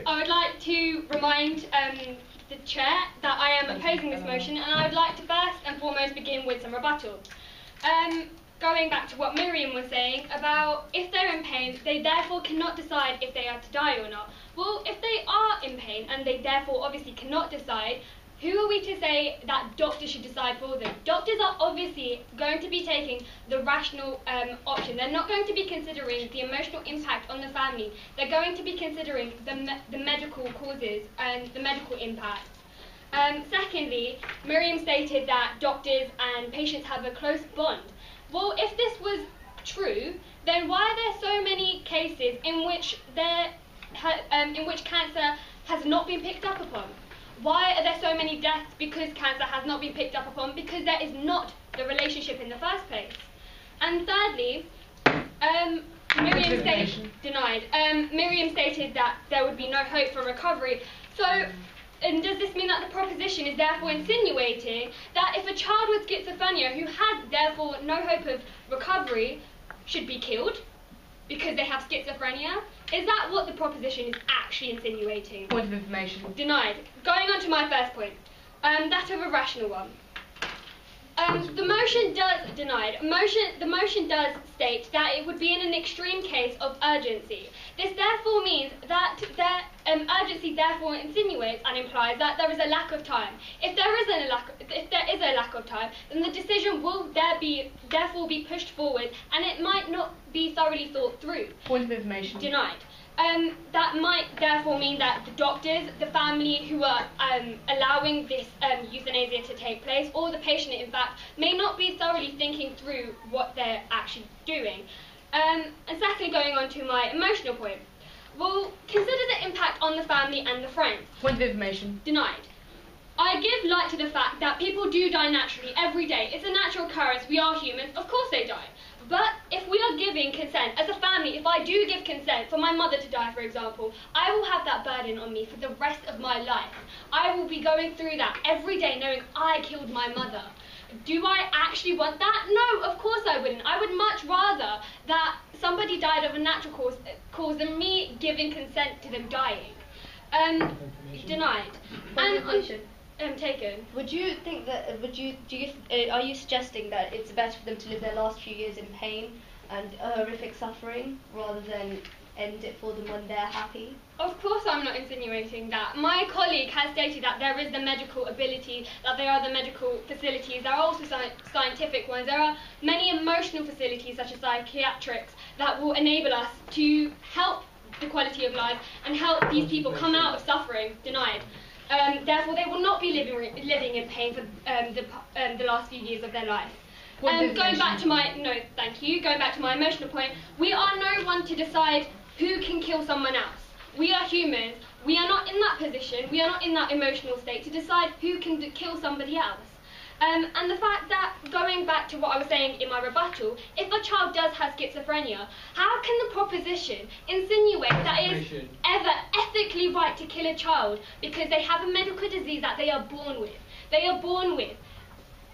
I would like to remind the Chair that I am opposing this motion, and I would like to first and foremost begin with some rebuttal. Going back to what Miriam was saying about if they're in pain, they therefore cannot decide if they are to die or not. Well, if they are in pain and they therefore obviously cannot decide, who are we to say that doctors should decide for them? Doctors are obviously going to be taking the rational option. They're not going to be considering the emotional impact on the family. They're going to be considering the medical causes and the medical impact. Secondly, Miriam stated that doctors and patients have a close bond. Well, if this was true, then why are there so many cases in which cancer has not been picked up upon? Why are there so many deaths because cancer has not been picked up upon? Because there is not the relationship in the first place. And thirdly, Miriam stated that there would be no hope for recovery. So, and does this mean that the proposition is therefore insinuating that if a child with schizophrenia who has therefore no hope of recovery should be killed because they have schizophrenia? Is that what the proposition is actually insinuating? Point of information. Denied. Going on to my first point, that of a rational one. The motion does the motion does state that it would be in an extreme case of urgency. This therefore means that urgency therefore insinuates and implies that there is a lack of time. If there is a lack of time, then the decision will therefore be pushed forward, and it might not be thoroughly thought through. Point of information. Denied. That might therefore mean that the doctors, the family who are allowing this euthanasia to take place, or the patient in fact, may not be thoroughly thinking through what they're actually doing. And secondly, going on to my emotional point, well, consider the impact on the family and the friends. Point of information. Denied. I give light to the fact that people do die naturally every day. It's a natural occurrence. We are humans. Of course they die. But if we are giving consent, as a family, if I do give consent for my mother to die, for example, I will have that burden on me for the rest of my life. I will be going through that every day knowing I killed my mother. Do I actually want that? No, of course I wouldn't. I would much rather that somebody died of a natural cause than me giving consent to them dying. Denied. Taken. Would you think that? Are you suggesting that it's better for them to live their last few years in pain and horrific suffering rather than end it for them when they're happy? Of course I'm not insinuating that. My colleague has stated that there is the medical ability, that there are the medical facilities, there are also scientific ones, there are many emotional facilities such as psychiatrics that will enable us to help the quality of life and help these people come out of suffering. Denied. Therefore, they will not be living in pain for the last few years of their life. Going back to my emotional point, we are no one to decide who can kill someone else. We are humans. We are not in that position. We are not in that emotional state to decide who can kill somebody else. And the fact that, going back to what I was saying in my rebuttal, if a child does have schizophrenia, how can the proposition insinuate that it is ever ethically right to kill a child because they have a medical disease that they are born with? They are born with.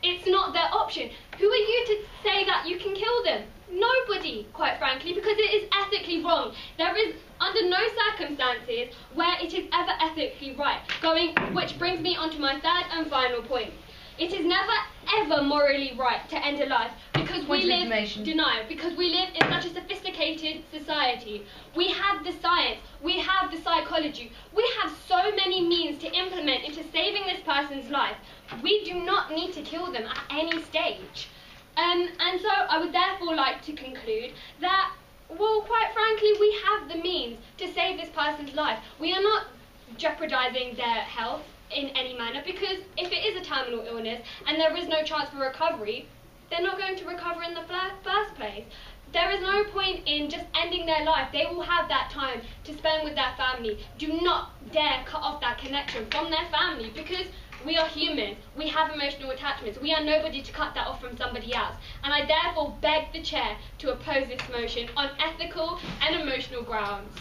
It's not their option. Who are you to say that you can kill them? Nobody, quite frankly, because it is ethically wrong. There is, under no circumstances, where it is ever ethically right. Which brings me on to my third and final point. It is never ever morally right to end a life because we live in such a sophisticated society. We have the science, we have the psychology, we have so many means to implement into saving this person's life. We do not need to kill them at any stage. And so I would therefore like to conclude that, well, quite frankly, we have the means to save this person's life. We are not jeopardizing their health in any manner, because if it is a terminal illness and there is no chance for recovery, they're not going to recover in the first place. There is no point in just ending their life. They will have that time to spend with their family. Do not dare cut off that connection from their family, because we are humans. We have emotional attachments. We are nobody to cut that off from somebody else. And I therefore beg the Chair to oppose this motion on ethical and emotional grounds.